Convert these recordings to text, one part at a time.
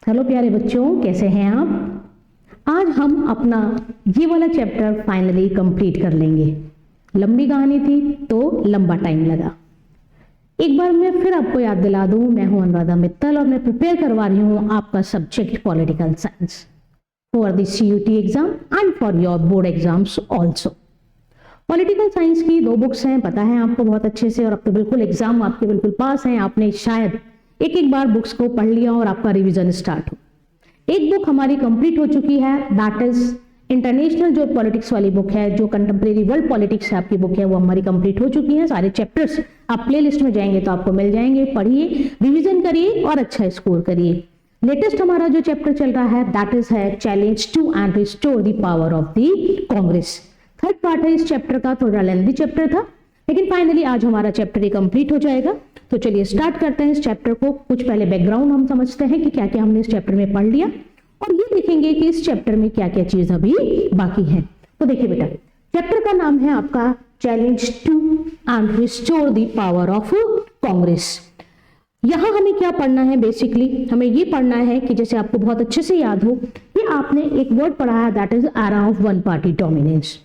Hello प्यारे बच्चों, कैसे हैं आप। आज हम अपना ये वाला चैप्टर फाइनली कंप्लीट कर लेंगे। लंबी कहानी थी तो लंबा टाइम लगा। एक बार मैं फिर आपको याद दिला दूं, मैं हूं अनुराधा मित्तल और मैं प्रिपेयर करवा रही हूं आपका subject political science for the CUT exam and for your board exams also. Political science की 2 बुक्स हैं, पता है आपको बहुत अच्छे से, और अब तो बिल्कुल एग्जाम आपके बिल्कुल पास हैं। आपने शायद एक बार बुक्स को पढ़ लिया और आपका रिवीजन स्टार्ट हो। एक बुक हमारी कंप्लीट हो चुकी है, दैट इज इंटरनेशनल जो पॉलिटिक्स वाली बुक है, जो कंटेम्प्रेरी वर्ल्ड पॉलिटिक्स है आपकी बुक है, वो हमारी कंप्लीट हो चुकी है। सारे चैप्टर्स आप प्लेलिस्ट में जाएंगे तो आपको मिल जाएंगे। पढ़िए, रिवीजन करिए और अच्छा स्कोर करिए। लेटेस्ट हमारा जो चैप्टर चल रहा है दैट इज है challenge to and restore the power of the Congress. Third part है इस चैप्टर का, थोड़ा लेंथी चैप्टर था, लेकिन फाइनली आज हमारा चैप्टर ही कंप्लीट हो जाएगा। तो चलिए स्टार्ट करते हैं इस चैप्टर को। कुछ पहले बैकग्राउंड हम समझते हैं कि क्या क्या हमने इस चैप्टर में पढ़ लिया, और ये देखेंगे कि इस चैप्टर में क्या क्या चीज अभी बाकी है। तो देखिए बेटा, चैप्टर का नाम है आपका challenge to and restore the power of Congress. यहां हमें क्या पढ़ना है, बेसिकली हमें ये पढ़ना है कि जैसे आपको बहुत अच्छे से याद हो कि आपने एक वर्ड पढ़ा है that is era of one party dominance.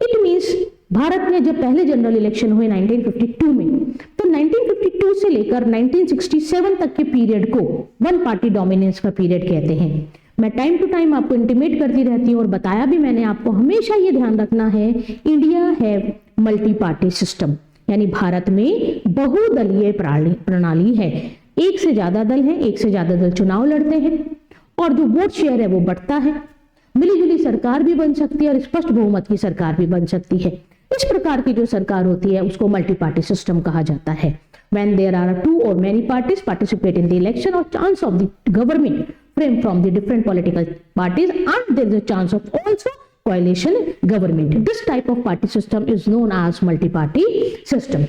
It means Bharat में जब पहले जनरल इलेक्शन हुए 1952 में, तो 1952 से लेकर 1967 तक के पीरियड को वन पार्टी डोमिनेंस का पीरियड कहते हैं। मैं टाइम टू टाइम आपको इंटीमेट करती रहती हूँ और बताया भी मैंने आपको, हमेशा ये ध्यान रखना है इंडिया है मल्टी पार्टी सिस्टम, यानी भारत में बहुदलीय प्रणाली है। एक से ज्यादा दल है, एक से ज्यादा दल चुनाव लड़ते हैं और जो वोट शेयर है वो बढ़ता है। मिलीजुली सरकार भी बन सकती है और स्पष्ट बहुमत की सरकार भी बन सकती है। इस प्रकार की जो सरकार होती है उसको मल्टी पार्टी सिस्टम कहा जाता है। When there are 2 or many parties participate in the election or chance of the government framed from the different political parties and there is a chance of also coalition government. This type of party system is known as multi-party system.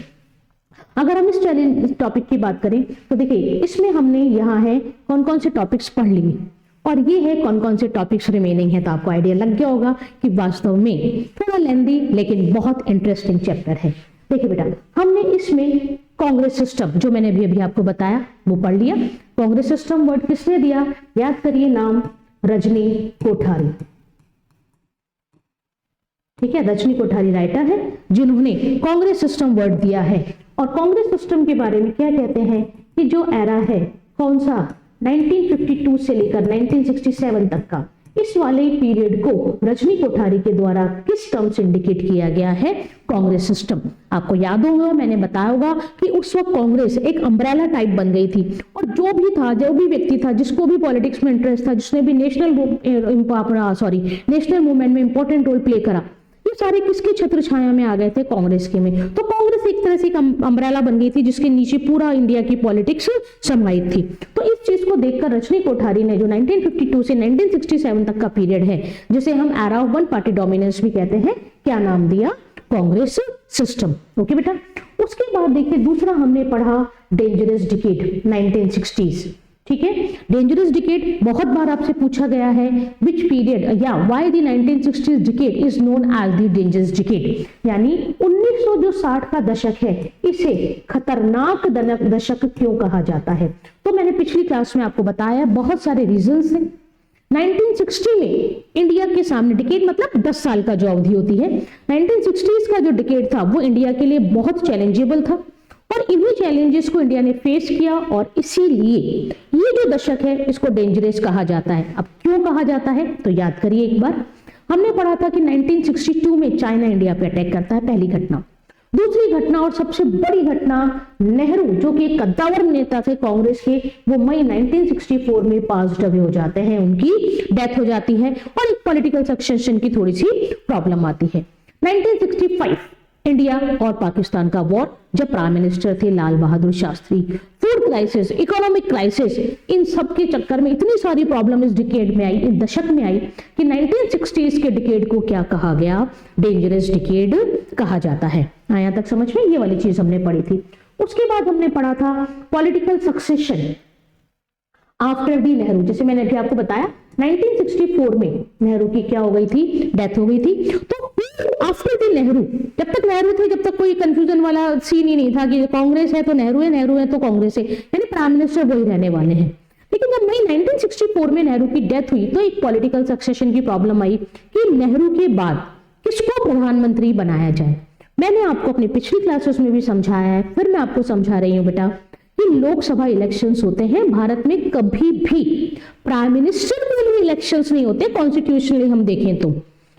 अगर हम इस challenge topic की बात करें तो देखिए इसमें हमने यहाँ है कौन कौन से टॉपिक्स पढ़ लिए और ये है कौन कौन से टॉपिक्स रिमेनिंग है। तो आपको आइडिया लग गया होगा कि वास्तव में थोड़ा लेंदी लेकिन बहुत इंटरेस्टिंग चैप्टर है। देखिए बेटा, हमने इसमें कांग्रेस सिस्टम जो मैंने अभी आपको बताया वो पढ़ लिया। कांग्रेस सिस्टम वर्ड किसने दिया, याद करिए, नाम रजनी कोठारी। ठीक है, रजनी कोठारी राइटर है जिन्होंने कांग्रेस सिस्टम वर्ड दिया है। और कांग्रेस सिस्टम के बारे में क्या कहते हैं कि जो एरा है कौन सा 1952 से लेकर 1967 तक का, इस वाले पीरियड को रजनी कोठारी के द्वारा किस टर्म से इंडिकेट किया गया है, कांग्रेस सिस्टम। आपको याद होगा, मैंने बताया होगा कि उस वक्त कांग्रेस एक अम्ब्रेला टाइप बन गई थी और जो भी था, जो भी व्यक्ति था, जिसको भी पॉलिटिक्स में इंटरेस्ट था, जिसने भी नेशनल मूवमेंट में इंपॉर्टेंट रोल प्ले करा, ये सारे किसकी छत्र छाया में आ गए थे, कांग्रेस के में। तो कांग्रेस एक तरह से एक अम्ब्रेला बन गई थी जिसके नीचे पूरा इंडिया की पॉलिटिक्स समाहित थी। तो इस चीज को देखकर रजनी कोठारी ने जो 1952 से 1967 तक का पीरियड है, जिसे हम era of one party dominance भी कहते हैं, क्या नाम दिया, कांग्रेस सिस्टम। ओके बेटा, उसके बाद देखिए दूसरा हमने पढ़ा डेंजरस डिकेड 1960s। ठीक है, डेंजरस डिकेड बहुत बार आपसे पूछा गया है, विच पीरियड या why the 1960s decade is known as the dangerous decade, यानी 1960 का दशक है, इसे खतरनाक दशक क्यों कहा जाता है। तो मैंने पिछली क्लास में आपको बताया बहुत सारे रीजंस हैं। 1960 में इंडिया के सामने, डिकेड मतलब 10 साल का जो अवधि होती है, 1960s का जो डिकेड था वो इंडिया के लिए बहुत चैलेंजेबल था और इन्हीं चैलेंजेस को इंडिया ने फेस किया और इसीलिए ये जो दशक है इसको डेंजरस कहा जाता है। अब क्यों कहा जाता है तो याद करिए एक बार, हमने पढ़ा था कि 1962 में चाइना इंडिया पे अटैक करता है, पहली घटना। दूसरी घटना और सबसे बड़ी घटना, नेहरू जो कि कद्दावर नेता थे कांग्रेस के, वो मई 1964 में पास्ड अवे हो जाते हैं, उनकी डेथ हो जाती है और एक पॉलिटिकल सक्सेशन की थोड़ी सी प्रॉब्लम आती है। 1965 इंडिया और पाकिस्तान का वॉर, जब प्राइम मिनिस्टर थे Lal Bahadur Shastri, food crisis, economic crisis, इन सब के चक्कर में इतनी सारी प्रॉब्लम इस डिकेड में आई, इस दशक में आई कि 1960s के डिकेड को क्या कहा गया, डेंजरस डिकेड कहा जाता है। आया तक समझ में, ये वाली चीज हमने पढ़ी थी। उसके बाद हमने पढ़ा था political succession after the Nehru, जैसे मैंने अभी आपको बताया 1964 में नेहरू की क्या हो गई थी, डेथ हो गई थी। तो आफ्टर दी नेहरू, जब तक नेहरू थे जब तक कोई कंफ्यूजन वाला सीन ही नहीं था कि कांग्रेस है तो नेहरू है, नेहरू है तो कांग्रेस है, यानी प्राइम मिनिस्टर वही रहने वाले हैं। लेकिन जब मई 1964 में नेहरू की डेथ हुई तो एक पॉलिटिकल सक्सेशन की प्रॉब्लम आई कि नेहरू के बाद किसको प्रधानमंत्री बनाया जाए। मैंने आपको अपनी पिछली क्लासेस में भी समझाया है, फिर मैं आपको समझा रही हूं बेटा कि लोकसभा इलेक्शंस होते हैं भारत में, कभी भी प्राइम मिनिस्टर के लिए इलेक्शंस नहीं होते कॉन्स्टिट्यूशनली हम देखें तो,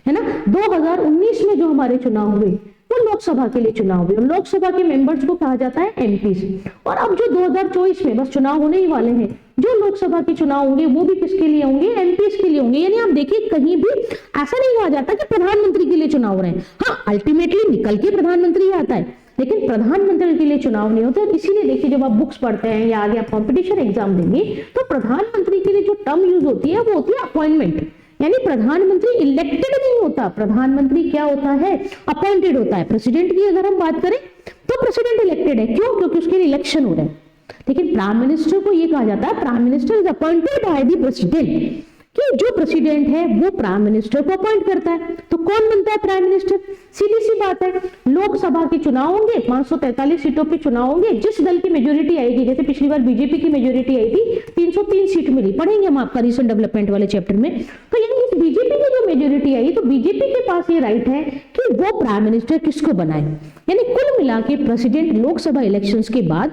है ना। 2019 में जो हमारे चुनाव हुए वो लोकसभा के लिए चुनाव हुए, लोकसभा के मेंबर्स को कहा जाता है एमपीज। और अब जो 2024 में बस चुनाव होने ही वाले हैं, जो लोकसभा के चुनाव होंगे वो भी किसके लिए होंगे, एमपीज के लिए होंगे। यानी आप देखिए कहीं भी ऐसा नहीं कहा जाता कि प्रधानमंत्री के लिए चुनाव हो रहे हैं। हाँ, अल्टीमेटली निकल के प्रधानमंत्री आता है, लेकिन प्रधानमंत्री के लिए चुनाव नहीं होता। इसीलिए देखिए जब आप बुक्स पढ़ते हैं या आगे आप कॉम्पिटिशन एग्जाम देंगे तो प्रधानमंत्री के लिए जो टर्म यूज होती है वो होती है अपॉइंटमेंट। यानी प्रधानमंत्री इलेक्टेड नहीं होता, प्रधानमंत्री क्या होता है, अपॉइंटेड होता है। प्रेसिडेंट की अगर हम बात करें तो प्रेसिडेंट इलेक्टेड है, क्यों, क्योंकि उसके लिए इलेक्शन हो रहा है। लेकिन प्राइम मिनिस्टर को यह कहा जाता है prime minister is appointed by the president, कि जो प्रेसिडेंट है वो प्राइम मिनिस्टर को अपॉइंट करता है। तो कौन बनता है प्राइम मिनिस्टर, सीधी सी बात है, लोकसभा के चुनाव होंगे, 543 सीटों पे चुनाव होंगे, जिस दल की मेजोरिटी आएगी, जैसे पिछली बार बीजेपी की मेजोरिटी आई थी 303 सीट मिली, पढ़ेंगे हम आपका रीसेंट डेवलपमेंट वाले चैप्टर में। तो यानी इस बीजेपी की जो मेजोरिटी आई तो बीजेपी के पास ये राइट है कि वो प्राइम मिनिस्टर किसको बनाए। यानी कुल मिला के प्रेसिडेंट लोकसभा इलेक्शंस के बाद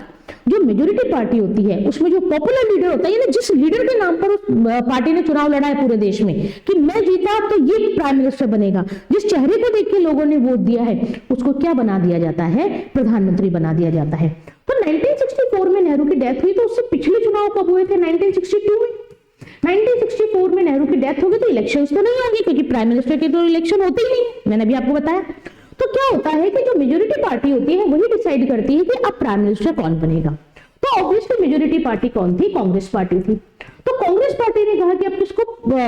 जो मेजोरिटी पार्टी होती है उसमें जो पॉपुलर लीडर होता है, यानी जिस लीडर के नाम पर उस पार्टी ने चुनाव लड़ा है पूरे देश में कि मैं जीता तो ये प्राइम मिनिस्टर बनेगा, जिस चेहरे को देख के लोगों ने वोट दिया है उसको क्या बना दिया जाता है, प्रधानमंत्री बना दिया जाता है। तो 1964 में नेहरू की डेथ हुई, तो उससे पिछले चुनाव कब हुए थे, 1962 में। 1964 में नेहरू की डेथ हो गई तो इलेक्शंस तो नहीं होंगे, क्योंकि प्राइम मिनिस्टर के तो इलेक्शन होते ही नहीं, मैंने अभी आपको बताया। तो क्या होता है कि जो मेजोरिटी पार्टी होती है वही डिसाइड करती है कि अब प्राइम मिनिस्टर कौन बनेगा। तो ऑब्वियसली मेजोरिटी पार्टी कौन थी, कांग्रेस पार्टी थी। तो कांग्रेस पार्टी ने कहा कि अब किसको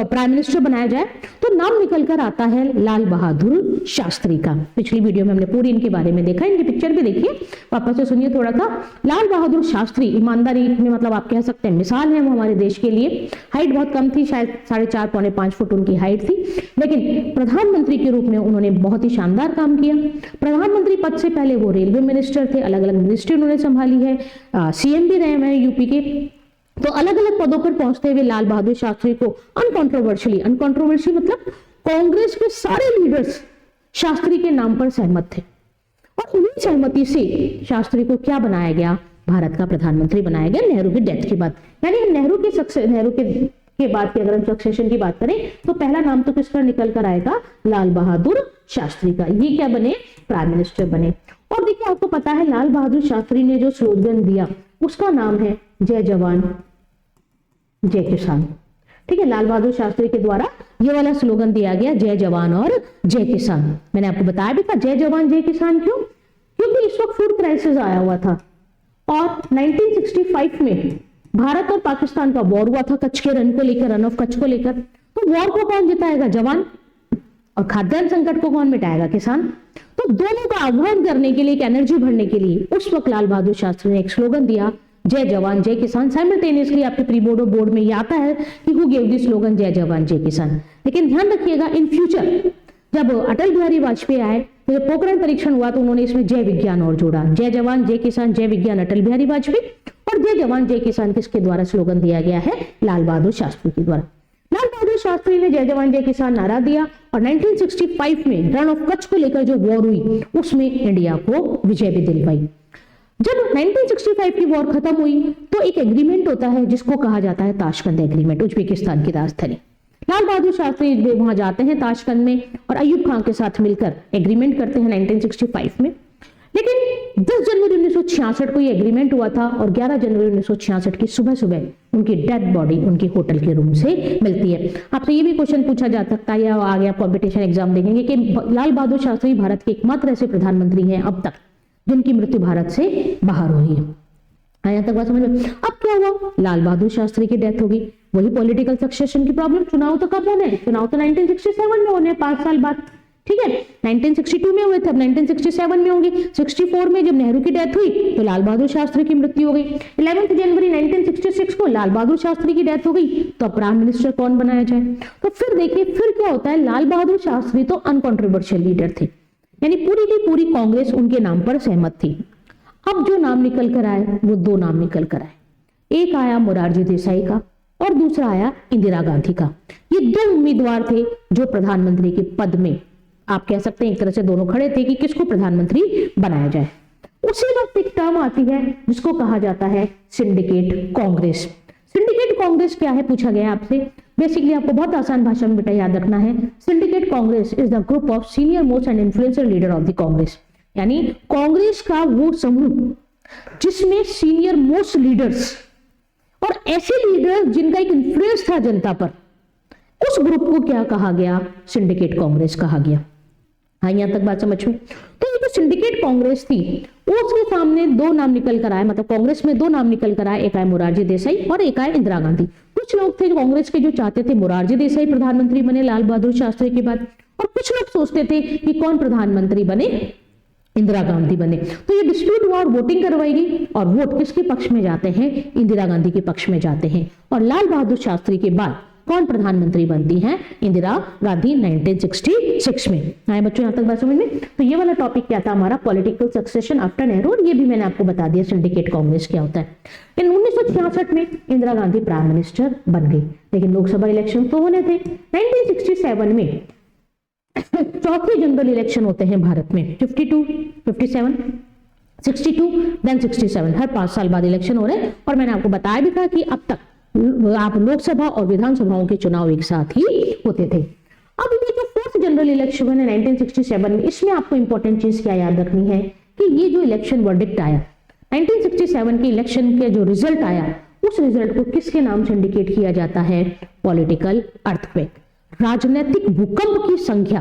प्राइम मिनिस्टर बनाया जाए, तो नाम निकल कर आता है लाल बहादुर शास्त्री का। पिछली वीडियो में हमने पूरी इनके बारे में देखा, इनकी पिक्चर भी देखिए, वापस से सुनिए थोड़ा सा। लाल बहादुर शास्त्री ईमानदारी में मतलब आप कह सकते हैं मिसाल है वो हमारे देश के लिए। हाइट बहुत कम थी, शायद 4.5 पौने 5 फुट उनकी हाइट थी, लेकिन प्रधानमंत्री के रूप में उन्होंने बहुत ही शानदार काम किया। प्रधानमंत्री पद से पहले वो रेलवे मिनिस्टर थे, अलग अलग मिनिस्ट्री उन्होंने संभाली है, सीएम भी रहे हैं यूपी के। तो अलग अलग पदों पर पहुंचते हुए लाल बहादुर शास्त्री को अनकंट्रोवर्शियली मतलब कांग्रेस के सारे लीडर्स शास्त्री के नाम पर सहमत थे, और उन्हीं सहमति से शास्त्री को क्या बनाया गया, भारत का प्रधानमंत्री बनाया गया नेहरू की डेथ के बाद। यानी नेहरू के बाद की अगर हम सक्सेशन की बात करें तो पहला नाम तो किसका निकल कर आएगा, लाल बहादुर शास्त्री का। ये क्या बने, प्राइम मिनिस्टर बने। और देखिए आपको पता है लाल बहादुर शास्त्री ने जो स्लोगन दिया उसका नाम है जय जवान जय किसान। ठीक है, लाल बहादुर शास्त्री के द्वारा ये वाला स्लोगन दिया गया, जय जवान और जय किसान। मैंने आपको बताया भी था जय जवान जय किसान क्यों, क्योंकि इस वक्त फूड क्राइसिस आया हुआ था और 1965 में भारत और पाकिस्तान का वॉर हुआ था कच्छ के रन को लेकर, रन ऑफ कच्छ को लेकर। तो वॉर को कौन जिताएगा, जवान, और खाद्यान्न संकट को कौन मिटाएगा, किसान। तो दोनों का आह्वान करने के लिए, एक एनर्जी भरने के लिए उस वक्त लाल बहादुर शास्त्री ने एक स्लोगन दिया, जय जवान जय किसान। साइमल्टेनियसली आपके प्री बोर्ड में ये आता है कि हु गेव द स्लोगन जय जवान जय किसान। लेकिन ध्यान रखिएगा इन फ्यूचर जब अटल बिहारी वाजपेयी आए तो जब पोखरण परीक्षण हुआ तो उन्होंने इसमें जय विज्ञान और जोड़ा, जय जवान जय किसान जय विज्ञान अटल बिहारी वाजपेयी, और जय जवान जय किसान किसके द्वारा स्लोगन दिया गया है, लाल बहादुर शास्त्री के द्वारा। लाल बहादुर शास्त्री ने जय जवान जय किसान नारा दिया और 1965 में रण ऑफ कच्छ को लेकर जो वॉर हुई उसमें इंडिया को विजय भी दिलवाई। जब 1965 की वॉर खत्म हुई तो एक एग्रीमेंट होता है जिसको कहा जाता है ताशकंद एग्रीमेंट, उज्बेकिस्तान की राजधानी। लाल बहादुर शास्त्री वहां जाते हैं ताशकंद में और अयूब खान के साथ मिलकर एग्रीमेंट करते हैं 1965 में। लेकिन 10 जनवरी 1966 को ये एग्रीमेंट हुआ था और 11 जनवरी 1966 की सुबह सुबह उनकी डेड बॉडी उनकी होटल के रूम से मिलती है। आपसे ये भी क्वेश्चन पूछा जा सकता है या आगे आप कॉम्पिटिशन एग्जाम देखेंगे कि लाल बहादुर शास्त्री भारत के एकमात्र ऐसे प्रधानमंत्री हैं अब तक जिनकी मृत्यु भारत से बाहर हुई है। यहां तक बात समझ में। अब क्या हुआ, लाल बहादुर शास्त्री की डेथ होगी, वही पॉलिटिकल सक्सेशन की प्रॉब्लम। चुनाव तो कब होने, चुनाव तो 1967 में होने, 5 साल बाद। ठीक है, 1962 में हुए थे, अब 1967 में होंगे। 64 में जब नेहरू की डेथ हुई तो लाल बहादुर शास्त्री की मृत्यु हो गई। 11 जनवरी 1966 को लाल बहादुर शास्त्री की डेथ हो गई, तो अब प्राइम मिनिस्टर कौन बनाया जाए। तो फिर देखिए फिर क्या होता है, लाल बहादुर शास्त्री तो अनकॉन्ट्रोवर्शियल लीडर थे, यानी पूरी की पूरी कांग्रेस उनके नाम पर सहमत थी। अब जो नाम निकल कर आए वो 2 नाम निकल कर आए, एक आया मोरारजी देसाई का और दूसरा आया इंदिरा गांधी का। ये दो उम्मीदवार थे जो प्रधानमंत्री के पद में, आप कह सकते हैं एक तरह से दोनों खड़े थे कि किसको प्रधानमंत्री बनाया जाए। उसी वक्त एक टर्म आती है जिसको कहा जाता है सिंडिकेट कांग्रेस। सिंडिकेट कांग्रेस क्या है पूछा गया आपसे। बेसिकली आपको बहुत आसान भाषा में बेटा याद रखना है, syndicate Congress is the group of senior most and influential leader of the Congress. यानी कांग्रेस का वो समूह जिसमें सीनियर मोस्ट लीडर्स और ऐसे लीडर जिनका एक इन्फ्लुएंस था जनता पर, उस ग्रुप को क्या कहा गया, सिंडिकेट कांग्रेस कहा गया। हाँ, यहां तक बात समझ में। तो ये जो सिंडिकेट कांग्रेस थी उसके सामने दो नाम निकल कर आए, मतलब कांग्रेस में दो नाम निकल कर आए, एक आए मोरारजी देसाई और एक आए इंदिरा गांधी। कुछ लोग थे कांग्रेस के जो चाहते थे मोरारजी देसाई प्रधानमंत्री बने लाल बहादुर शास्त्री के बाद, और कुछ लोग सोचते थे कि कौन प्रधानमंत्री बने, इंदिरा गांधी बने। तो ये डिस्प्यूट हुआ और वोटिंग करवाई गई, और वोट किसके पक्ष में जाते हैं, इंदिरा गांधी के पक्ष में जाते हैं। और लाल बहादुर शास्त्री के बाद कौन प्रधानमंत्री बनती हैं, इंदिरा गांधी 1966 में। आए बच्चों यहां तक बात समझ में। तो ये वाला टॉपिक क्या था हमारा, पॉलिटिकल सक्सेशन आफ्टर नेहरू, और ये भी मैंने आपको बता दिया सिंडिकेट कांग्रेस क्या होता है। इन 1966 में इंदिरा गांधी प्राइम मिनिस्टर बन गई, लेकिन लोकसभा इलेक्शन तो होने थे। 1967 में चौथे जनरल इलेक्शन होते हैं भारत में, 52, 57, 62, देन 67, हर 5 साल बाद इलेक्शन हो रहे हैं। और मैंने आपको बताया भी था कि अब तक आप लोकसभा और विधानसभाओं के चुनाव एक साथ ही होते थे। अब ये जो फोर्थ जनरल इलेक्शन है 1967 में, इसमें आपको इंपॉर्टेंट चीज क्या याद रखनी है कि ये जो इलेक्शन वर्डिक्ट आया 1967 के इलेक्शन के जो रिजल्ट आया, उस रिजल्ट को किसके नाम से इंडिकेट किया जाता है, पॉलिटिकल अर्थक्वेक, राजनीतिक भूकंप की संख्या।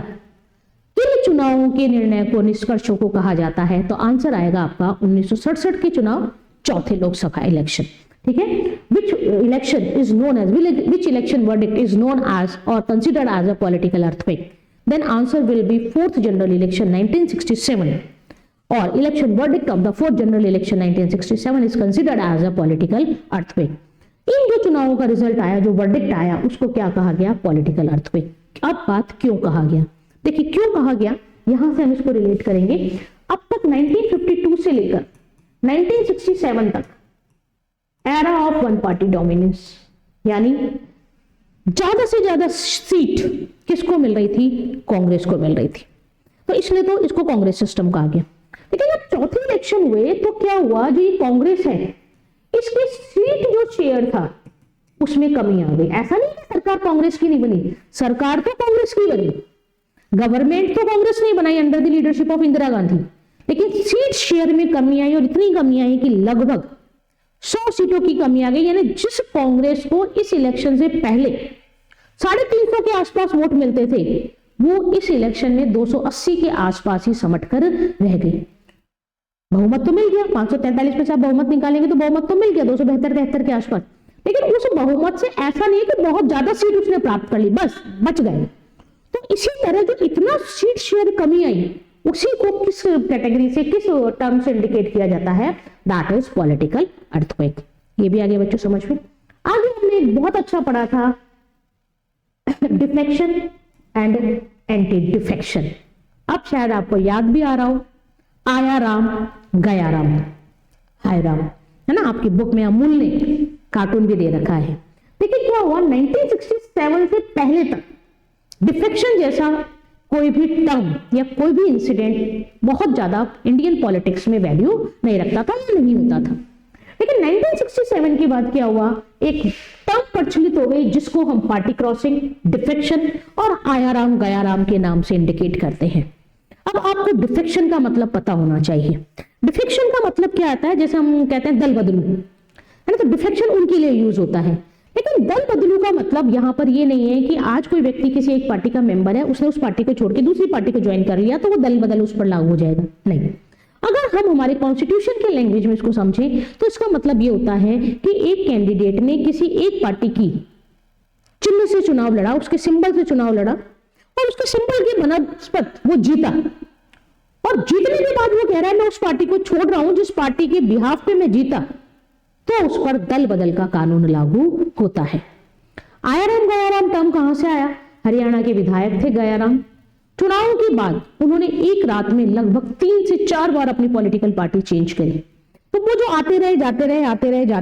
किन चुनावों के निर्णय को, निष्कर्षों को कहा जाता है, तो आंसर आएगा आपका 1967 के चुनाव, चौथे लोकसभा इलेक्शन। ठीक है, which election is known as, which election verdict is known as or considered as a political earthquake, then answer will be fourth general election 1967, or election verdict of the fourth general election 1967 is considered as a political earthquake। इन जो चुनावों का result आया, जो verdict आया, उसको क्या कहा गया, पॉलिटिकल अर्थक्वेक। अब बात क्यों कहा गया, देखिए क्यों कहा गया, यहां से हम इसको रिलेट करेंगे। अब तक 1952 से लेकर 1967 तक era of one party dominance, यानी ज्यादा से ज्यादा सीट किसको मिल रही थी, कांग्रेस को मिल रही थी, तो इसलिए तो इसको कांग्रेस सिस्टम कहा गया। लेकिन जब चौथे इलेक्शन हुए तो क्या हुआ, जो ये कांग्रेस है इसकी सीट जो शेयर था उसमें कमी आ गई। ऐसा नहीं कि सरकार कांग्रेस की नहीं बनी, सरकार तो कांग्रेस की बनी, गवर्नमेंट तो कांग्रेस नहीं बनाई under the leadership of Indira Gandhi, लेकिन सीट शेयर में कमी आई, और इतनी कमी आई कि लगभग 100 सीटों की कमी आ गई। यानी जिस कांग्रेस को इस इलेक्शन से पहले 350 के आसपास वोट मिलते थे, वो इस इलेक्शन में 280 के आसपास ही समट कर रह गई। बहुमत तो मिल गया, 543 में से आप बहुमत निकालेंगे तो बहुमत तो मिल गया 272-73 के आसपास, लेकिन उस बहुमत से ऐसा नहीं कि बहुत ज्यादा सीट उसने प्राप्त कर ली, बस बच गए। तो इसी तरह जो इतना सीट शेयर कमी आई, उसी को किस कैटेगरी से, किस टर्म से इंडिकेट किया जाता है, दैट इज पॉलिटिकल अर्थक्वेक। ये भी आगे बच्चों समझ में। आगे हमने बहुत अच्छा पढ़ा था डिफेक्शन एंड एंटी डिफेक्शन। अब शायद आपको याद भी आ रहा हो, आया राम गया राम, हाय राम, है ना, आपकी बुक में अमूल ने कार्टून भी दे रखा है। देखिए क्या हुआ, 1967 से पहले तक डिफेक्शन जैसा कोई भी टर्म या कोई भी इंसिडेंट बहुत ज्यादा इंडियन पॉलिटिक्स में वैल्यू नहीं रखता था या नहीं होता था। लेकिन 1967 के बाद क्या हुआ, एक टर्म प्रचलित हो गई जिसको हम पार्टी क्रॉसिंग, डिफेक्शन और आया राम गया राम के नाम से इंडिकेट करते हैं। अब आपको डिफेक्शन का मतलब पता होना चाहिए। डिफेक्शन का मतलब क्या आता है, जैसे हम कहते हैं दल बदलू, है ना, तो डिफेक्शन उनके लिए यूज होता है। लेकिन दल बदलू का मतलब यहां पर ये नहीं है कि आज कोई व्यक्ति किसी एक पार्टी का मेंबर है, उसने उस पार्टी को छोड़ के दूसरी पार्टी को ज्वाइन कर लिया तो वो दल बदल उस पर लागू हो जाएगा, नहीं। अगर हम हमारे कॉन्स्टिट्यूशन के लैंग्वेज में इसको समझें तो इसका मतलब ये होता है कि एक कैंडिडेट ने किसी एक पार्टी की चिन्ह से चुनाव लड़ा, उसके सिंबल से चुनाव लड़ा, और उसके सिंबल की बनस्पत वो जीता, और जीतने के बाद वो कह रहा है मैं उस पार्टी को छोड़ रहा हूं जिस पार्टी के बिहाफ पे मैं जीता, तो उस पर दल बदल का कानून लागू होता है। आयाराम गयाराम टर्म कहां से आया, हरियाणा के विधायक थे गयाराम। चुनाव के बाद उन्होंने एक रात में लगभग 3 से 4 बार अपनी पॉलिटिकल पार्टी चेंज करी। तो वो जो आते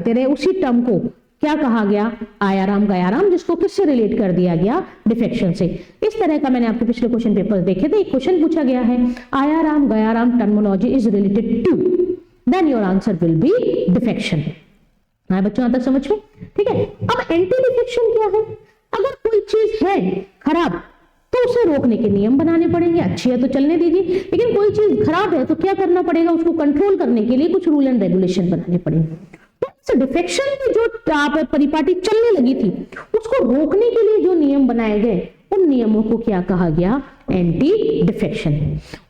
रहे उसी टर्म को क्या कहा गया, आयाराम गयाराम, जिसको किससे रिलेट कर दिया गया, डिफेक्शन से। इस तरह का मैंने आपके पिछले क्वेश्चन पेपर देखे थे, एक क्वेश्चन पूछा गया है Ayaram Gayaram terminology is related to, then your answer will be defection. हाँ बच्चों यहां तक समझ में, ठीक है। अब एंटी डिफेक्शन क्या है, अगर कोई चीज है खराब तो उसे रोकने के नियम बनाने पड़ेंगे, अच्छी है तो चलने दीजिए, लेकिन कोई चीज खराब है तो क्या करना पड़ेगा, उसको कंट्रोल करने के लिए कुछ रूल एंड रेगुलेशन बनाने पड़ेंगे। तो डिफेक्शन में जो परिपाटी चलने लगी थी उसको रोकने के लिए जो नियम बनाए गए उन नियमों को क्या कहा गया, एंटी डिफेक्शन।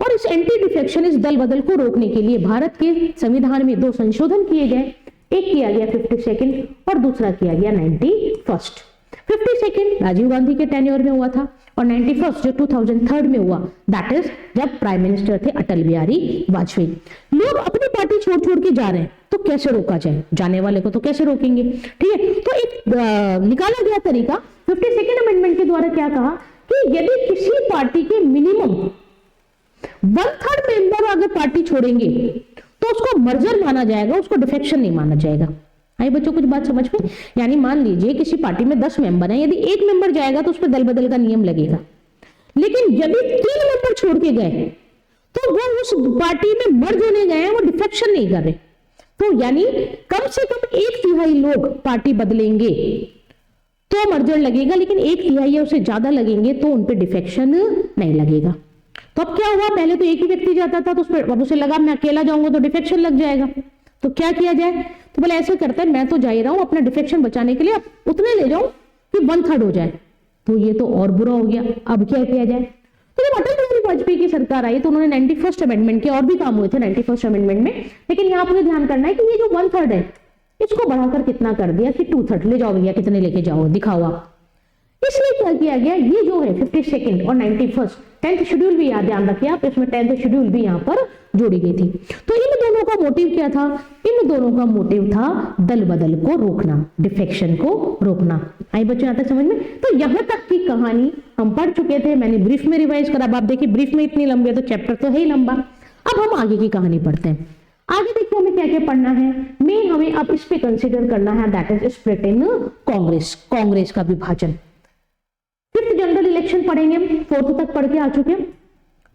और इस एंटी डिफेक्शन, इस दल बदल को रोकने के लिए भारत के संविधान में 2 संशोधन किए गए, एक किया गया 52nd और दूसरा किया गया 91st। 52nd राजीव गांधी के टेन्योर में हुआ था और 91st जो 2003 में हुआ, दैट इज जब प्राइम मिनिस्टर थे अटल बिहारी वाजपेयी। लोग अपनी पार्टी छोड़ छोड़ के जा रहे हैं तो कैसे रोका जाए, जाने वाले को तो कैसे रोकेंगे, ठीक है। तो एक निकाला गया तरीका 52nd अमेंडमेंट के द्वारा, क्या कहा कि यदि किसी पार्टी के मिनिमम 1/3 मेंबर अगर पार्टी छोड़ेंगे तो उसको मर्जर माना जाएगा, उसको डिफेक्शन नहीं माना जाएगा। आई बच्चों कुछ बात समझ में, यानी मान लीजिए किसी पार्टी में 10 मेंबर हैं, यदि एक मेंबर जाएगा तो उस पर दल बदल का नियम लगेगा, लेकिन यदि 3 मेंबर छोड़ के गए तो वो उस पार्टी में मर्ज होने गए हैं, वो डिफेक्शन नहीं कर रहे। तो यानी कम से कम 1/3 लोग पार्टी बदलेंगे तो मर्जर लगेगा, लेकिन 1/3 या उससे ज्यादा लगेंगे तो उन पे डिफेक्शन नहीं लगेगा। तो अब क्या हुआ, पहले तो एक ही व्यक्ति जाता था तो उस पर, अब उसे लगा मैं अकेला जाऊंगा तो डिफेक्शन लग जाएगा, तो क्या किया जाए, तो बोले ऐसे करते हैं मैं तो जा ही रहा हूं, अपना डिफेक्शन बचाने के लिए अब उतने ले जाऊं कि 1/3 हो जाए। तो ये तो और बुरा हो गया, अब क्या किया जाए। तो जब अटल बिहारी वाजपेयी की सरकार आई तो उन्होंने 91st अमेंडमेंट के और भी काम हुए थे 91st अमेंडमेंट में, लेकिन यहाँ पर ध्यान करना है कि ये जो 1/3 है इसको बढ़ाकर कितना कर दिया कि 2/3 ले जाओ भैया, कितने लेके जाओ दिखाओ आप। इसलिए क्या किया गया, ये जो है 52nd और 91st 10th शेड्यूल भी याद ध्यान रखिए आप, इसमें 10th शेड्यूल भी यहाँ पर जोड़ी गई थी। तो इन दोनों का मोटिव क्या था, इन दोनों का मोटिव था दल बदल को रोकना, डिफेक्शन को रोकना। आई बच्चों यहाँ तक समझ में। तो यहाँ तक की कहानी हम पढ़ चुके थे, मैंने ब्रीफ में रिवाइज करा। आप देखिए ब्रीफ में इतनी लंबी है तो चैप्टर तो है ही लंबा। अब हम आगे की कहानी पढ़ते हैं। आगे देखिए हमें क्या क्या पढ़ना है, मेन हमें अब इस पे कंसिडर करना है, that is split in Congress, Congress का विभाजन। 5th जनरल इलेक्शन पढ़ेंगे, 4th तक पढ़ के आ चुके हैं।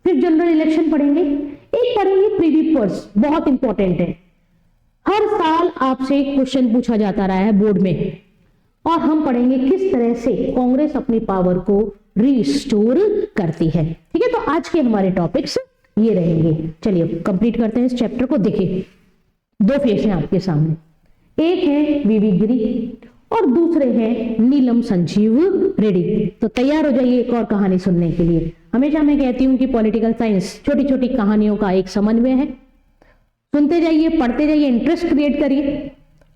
5th जनरल इलेक्शन पढ़ेंगे, एक पढ़ेंगे प्रीवी पर्स, बहुत इंपॉर्टेंट है, हर साल आपसे क्वेश्चन पूछा जाता रहा है बोर्ड में। और हम पढ़ेंगे किस तरह से कांग्रेस अपनी पावर को रिस्टोर करती है, ठीक है। तो आज के हमारे टॉपिक्स ये रहेंगे। चलिए कंप्लीट करते हैं इस चैप्टर को। देखिए 2 फेस हैं आपके सामने, एक है वीवी गिरी और दूसरे हैं नीलम संजीव रेड्डी। तो तैयार हो जाइए एक और कहानी सुनने के लिए। हमेशा मैं कहती हूं कि पॉलिटिकल साइंस छोटी छोटी कहानियों का एक समन्वय है। सुनते जाइए, पढ़ते जाइए, इंटरेस्ट क्रिएट करिए,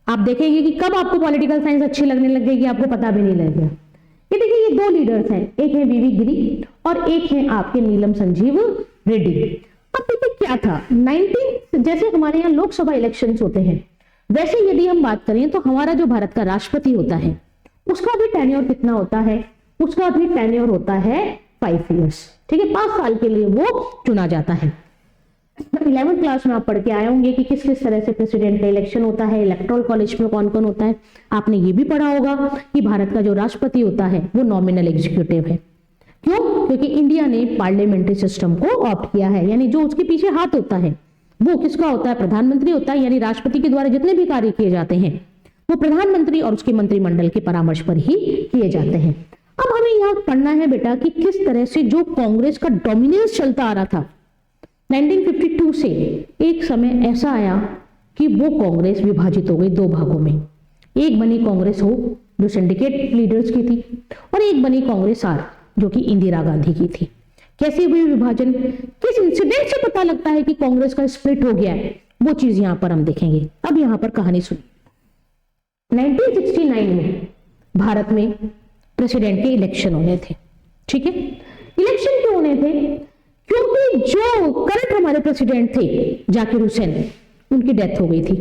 आप देखेंगे कि कब आपको पॉलिटिकल साइंस अच्छी लगने लग गई, आपको पता भी नहीं लगेगा। ये देखिए ये 2 लीडर्स हैं, एक है वीवी गिरी और एक है आपके नीलम संजीव रेड्डी। अब देखिए क्या था, 19 जैसे हमारे यहाँ लोकसभा इलेक्शंस होते हैं, वैसे यदि हम बात करें तो हमारा जो भारत का राष्ट्रपति होता है उसका भी टेन्योर कितना होता है, उसका भी टेन्योर होता है 5 इयर्स, ठीक है। 5 साल के लिए वो चुना जाता है। 11th क्लास में आप पढ़ के आए होंगे कि किस किस तरह से प्रेसिडेंट का इलेक्शन होता है, इलेक्टोरल कॉलेज में कौन कौन होता है। आपने ये भी पढ़ा होगा कि भारत का जो राष्ट्रपति होता है वो नॉमिनल एग्जीक्यूटिव है। क्यों? क्योंकि इंडिया ने पार्लियामेंट्री सिस्टम को ऑप्ट किया है, यानी जो उसके पीछे हाथ होता है वो किसका होता है, प्रधानमंत्री होता है। यानी राष्ट्रपति के द्वारा जितने भी कार्य किए जाते हैं वो प्रधानमंत्री और उसके मंत्रिमंडल के परामर्श पर ही किए जाते हैं। अब हमें यहाँ पढ़ना है बेटा कि किस तरह से जो कांग्रेस का डोमिनेंस चलता आ रहा था 1952 से, एक समय ऐसा आया कि वो कांग्रेस विभाजित हो गई 2 भागों में। एक बनी कांग्रेस हो जो सिंडिकेट लीडर्स की थी और एक बनी कांग्रेस आर जो कि इंदिरा गांधी की थी। कैसे हुई विभाजन, किस इंसिडेंट से पता लगता है कि कांग्रेस का स्प्लिट हो गया है, वो चीज यहां पर हम देखेंगे। अब यहां पर कहानी सुनिए। 1969 में भारत में प्रेसिडेंट के इलेक्शन होने थे, ठीक है। इलेक्शन क्यों होने थे, क्योंकि जो करंट हमारे प्रेसिडेंट थे जाकिर हुसैन, उनकी डेथ हो गई थी।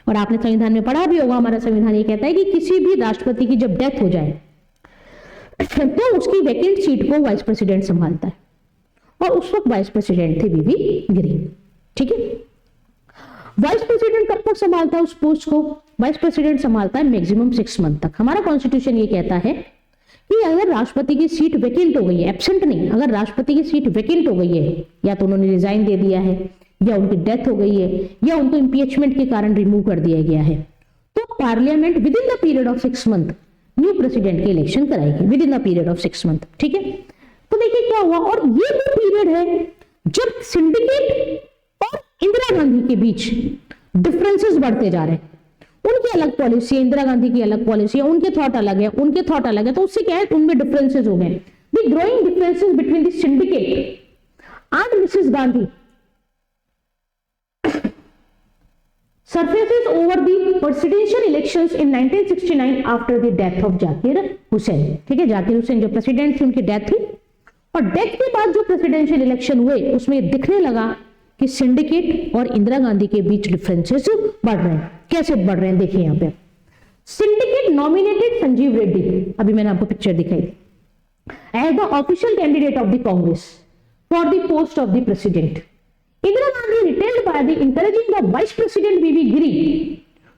और आपने संविधान में पढ़ा भी होगा, हमारा संविधान ये कहता है कि किसी भी राष्ट्रपति की जब डेथ हो जाए तो उसकी वैकेंट सीट को वाइस प्रेसिडेंट संभालता है, और उस वक्त वाइस प्रेसिडेंट थे वीवी गिरी, ठीक है। वाइस प्रेसिडेंट कब तक संभालता है उस पोस्ट को? वाइस प्रेसिडेंट संभालता है मैक्सिमम 6 मंथ तक। हमारा कॉन्स्टिट्यूशन ये कहता है कि अगर राष्ट्रपति की सीट वैकेंट हो गई है, एब्सेंट नहीं, अगर राष्ट्रपति की सीट वैकेंट हो गई है, या तो उन्होंने रिजाइन दे दिया है, या उनकी डेथ हो गई है, या उनको इंपीचमेंट के कारण रिमूव कर दिया गया है, तो parliament with in the period of 6 month new president की इलेक्शन कराएगी, with in the period of 6 month. ठीक है, तो देखिए क्या हुआ, और ये वो पीरियड है जब सिंडिकेट और इंदिरा गांधी के बीच डिफरेंसेस बढ़ते जा रहे हैं। उनकी अलग पॉलिसी है, इंदिरा गांधी की अलग पॉलिसी है, उनके थॉट अलग है, उनके थॉट अलग है, तो उससे क्या है, उनमें डिफरेंसेस हो गए। The growing differences between the syndicate and Mrs Gandhi surfaces over the presidential elections in 1969 after the death of Zakir Hussain. ठीक है, जाकिर हुसैन जो प्रेसिडेंट थे उनकी डेथ हुई, और डेथ के बाद जो प्रेसिडेंशियल इलेक्शन हुए उसमें दिखने लगा कि सिंडिकेट और इंदिरा गांधी के बीच डिफरेंसेस बढ़ रहे हैं। कैसे बढ़ रहे हैं देखिए यहाँ पे, सिंडिकेट नॉमिनेटेड संजीव रेड्डी, अभी मैंने आपको पिक्चर दिखाई, as the official candidate of the Congress for the post of the president. Indira Gandhi retailed by the encouraging the Vice President V.V. Giri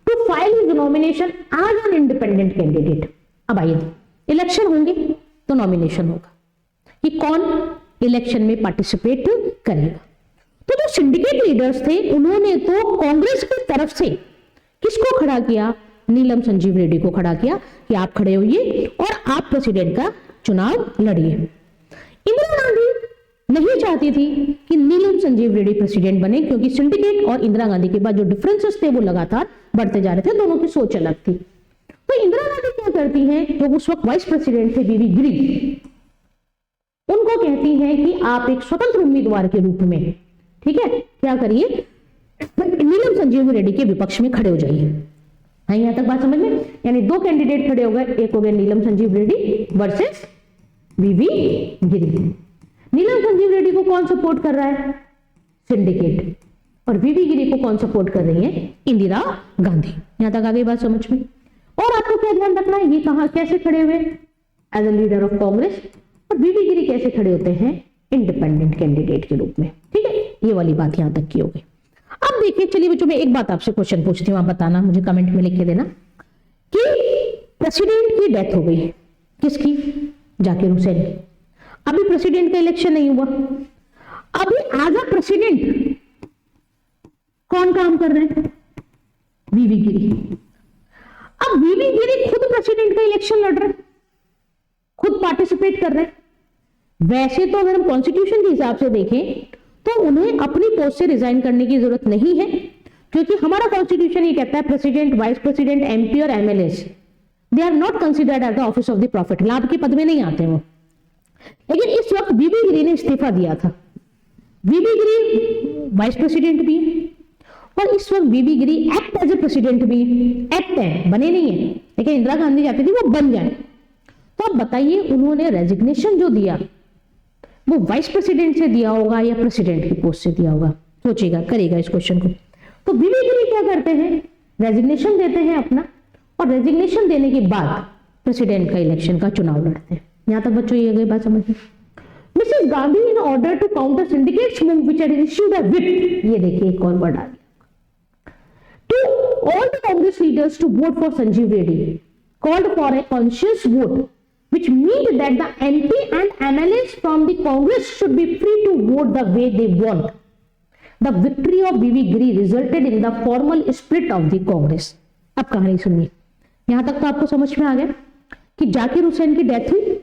to file his nomination as an independent candidate। अब आइए, election होंगे तो nomination होगा कि कौन election में participate करेगा। तो जो सिंडिकेट लीडर्स थे उन्होंने तो कांग्रेस की तरफ से किसको खड़ा किया, नीलम संजीव रेड्डी को खड़ा किया कि आप खड़े होइए और आप प्रेसिडेंट का चुनाव लड़िए। इंदिरा गांधी नहीं चाहती थी कि नीलम संजीव रेड्डी प्रेसिडेंट बने, क्योंकि सिंडिकेट और इंदिरा गांधी के बाद जो डिफरेंसेस थे वो लगातार बढ़ते जा रहे थे, दोनों की सोच अलग थी। तो इंदिरा गांधी क्या करती हैं, जो उस वक्त वाइस प्रेसिडेंट थे वीवी गिरी, उनको कहती हैं कि आप एक स्वतंत्र उम्मीदवार के रूप में, ठीक है, क्या करिए, नीलम संजीव रेड्डी के विपक्ष में खड़े हो जाइए। यहां तक बात समझ में? यानी दो कैंडिडेट खड़े हो गए, एक हो गए नीलम संजीव रेड्डी वर्सेस वीवी गिरी। नीलम संजीव रेड्डी को कौन सपोर्ट कर रहा है, सिंडिकेट, और वीवी गिरी को कौन सपोर्ट कर रही है, इंदिरा गांधी। यहां तक आ गई बात समझ में? और आपको क्या ध्यान रखना है, ये कहां कैसे खड़े हुए as a leader of Congress, और वीवी गिरी कैसे खड़े होते हैं इंडिपेंडेंट कैंडिडेट के रूप में। ठीक है, ये वाली बात यहां तक की होगी। अब देखिए, चलिए बच्चों, मैं एक बात आपसे क्वेश्चन पूछती हूँ, आप बताना, मुझे कमेंट में लिख के देना कि प्रेसिडेंट की डेथ हो गई, किसकी, जाकिर हुसैन की। अभी प्रेसिडेंट का इलेक्शन नहीं हुआ, अभी एज अ प्रेसिडेंट कौन काम कर रहे हैं, वीवी गिरी। अब वीवी गिरी खुद प्रेसिडेंट का इलेक्शन लड़ रहे हैं, खुद पार्टिसिपेट कर रहे हैं। वैसे तो अगर हम कॉन्स्टिट्यूशन के हिसाब से देखें तो उन्हें अपनी पोस्ट से रिजाइन करने की जरूरत नहीं है, क्योंकि हमारा कॉन्स्टिट्यूशन ये कहता है प्रेसिडेंट, वाइस प्रेसिडेंट, एमपी और MLAs they are not considered as the office of the profit, लाभ के पद में नहीं आते वो। लेकिन इस वक्त वीवी गिरी ने इस्तीफा दिया था। वीवी गिरी वाइस प्रेसिडेंट भी है, और इस वक्त वीवी गिरी एक्ट एज ए प्रेसिडेंट भी है। एक्ट है, बने नहीं है, लेकिन इंदिरा गांधी चाहती थी वो बन जाए। तो अब बताइए, उन्होंने रेजिग्नेशन जो दिया वो वाइस प्रेसिडेंट से दिया होगा या प्रेसिडेंट की पोस्ट से दिया होगा, सोचिएगा, करेगा इस क्वेश्चन को। तो वीवी गिरी क्या करते हैं, रेजिग्नेशन देते हैं अपना, और रेजिग्नेशन देने के बाद प्रेसिडेंट का इलेक्शन का चुनाव लड़ते हैं। यहां तक बच्चों ये गई बात समझ में? Mrs Gandhi in order to counter syndicates move which had issued a whip, ये देखिए एक और वर्ड आ गया, to all the Congress leaders to vote for Sanjiva Reddy, called for a conscious vote which meant that the MP and MLAs from the Congress should be free to vote the way they want. The victory of VV Giri resulted in the formal split of the Congress. अब कहानी सुनिए, यहां तक तो आपको समझ में आ गया कि जाकिर हुसैन की डेथ हुई,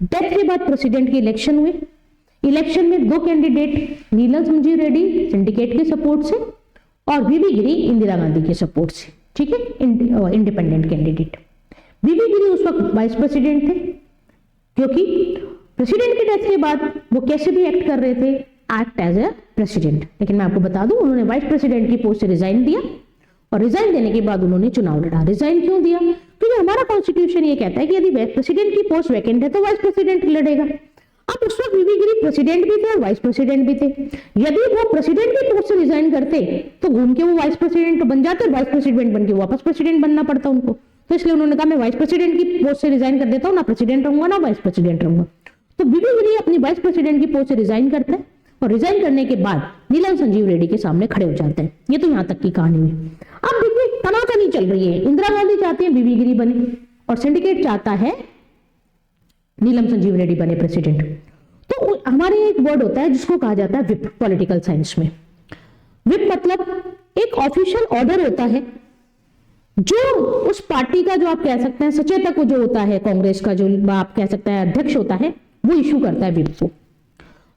डेथ के बाद प्रेसिडेंट के इलेक्शन हुए, इलेक्शन में दो कैंडिडेट, नीलम संजीव रेड्डी सिंडिकेट के सपोर्ट से और वीवी गिरी इंदिरा गांधी के सपोर्ट से, ठीक है, इंडिपेंडेंट कैंडिडेट। वीवी गिरी उस वक्त वाइस प्रेसिडेंट थे, क्योंकि प्रेसिडेंट की डेथ के बाद वो कैसे भी एक्ट कर रहे थे, एक्ट एज ए प्रेसिडेंट। लेकिन मैं आपको बता दूं, उन्होंने वाइस प्रेसिडेंट की पोस्ट से रिजाइन दिया, और रिजाइन देने के बाद उन्होंने चुनाव लड़ा। रिजाइन क्यों दिया, क्योंकि हमारा कॉन्स्टिट्यूशन ये कहता है कि यदि प्रेसिडेंट की पोस्ट वैकेंट है तो वाइस प्रेसिडेंट लड़ेगा। अब उस वक्त वीवी गिरी प्रेसिडेंट भी थे और वाइस प्रेसिडेंट भी थे। यदि वो प्रेसिडेंट की पोस्ट से रिजाइन करते तो घूम के वो वाइस प्रेसिडेंट बन जाते, वाइस प्रेसिडेंट बन के वापस प्रेसिडेंट बनना पड़ता उनको। तो इसलिए उन्होंने कहा मैं वाइस प्रेसिडेंट की पोस्ट से रिजाइन कर देता हूँ, ना प्रेसिडेंट रहूंगा ना वाइस प्रेसिडेंट रहूंगा। तो वीवी गिरी अपनी वाइस प्रेसिडेंट की पोस्ट से रिजाइन करते हैं, और रिजाइन करने के बाद नीलम संजीव रेड्डी के सामने खड़े हो जाते हैं। ये तो यहां तक की कहानी है। अब देखिए तनातनी चल रही है। इंदिरा गांधी चाहती है बीबी गिरी बने और सिंडिकेट चाहता है नीलम संजीव रेड्डी बने प्रेसिडेंट। तो हमारे एक वर्ड होता है जिसको कहा जाता है विप पॉलिटिकल साइंस में। विप मतलब एक ऑफिशियल ऑर्डर होता है जो उस पार्टी का, जो आप कह सकते हैं सचेतक जो होता है, कांग्रेस का जो आप कह सकते हैं अध्यक्ष होता है, वो इशू करता है विप को।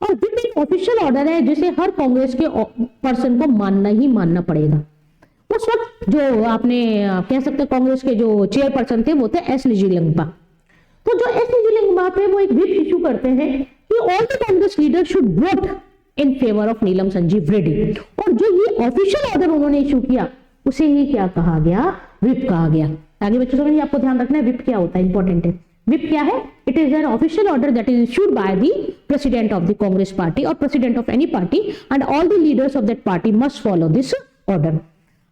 और विप एक ऑफिशियल ऑर्डर है जिसे हर कांग्रेस के पर्सन को मानना ही मानना पड़ेगा। उस वक्त जो आपने कह सकते हैं कांग्रेस के जो चेयरपर्सन थे वो थे एस निजलिंगपा। तो जो एस निजलिंगपा थे वो एक विप इशू करते हैं कि all the Congress leader should vote in favour of Neelam Sanjiva Reddy. और जो ये ऑफिशियल ऑर्डर उन्होंने इशू किया उसे ही क्या कहा गया, विप कहा गया। आगे बच्चों समझिए, आपको ध्यान रखना है विप क्या होता है, इंपॉर्टेंट है। विप क्या है? It is an official order that is issued by the president of the Congress party और president of any party and all the leaders of that party must follow this order.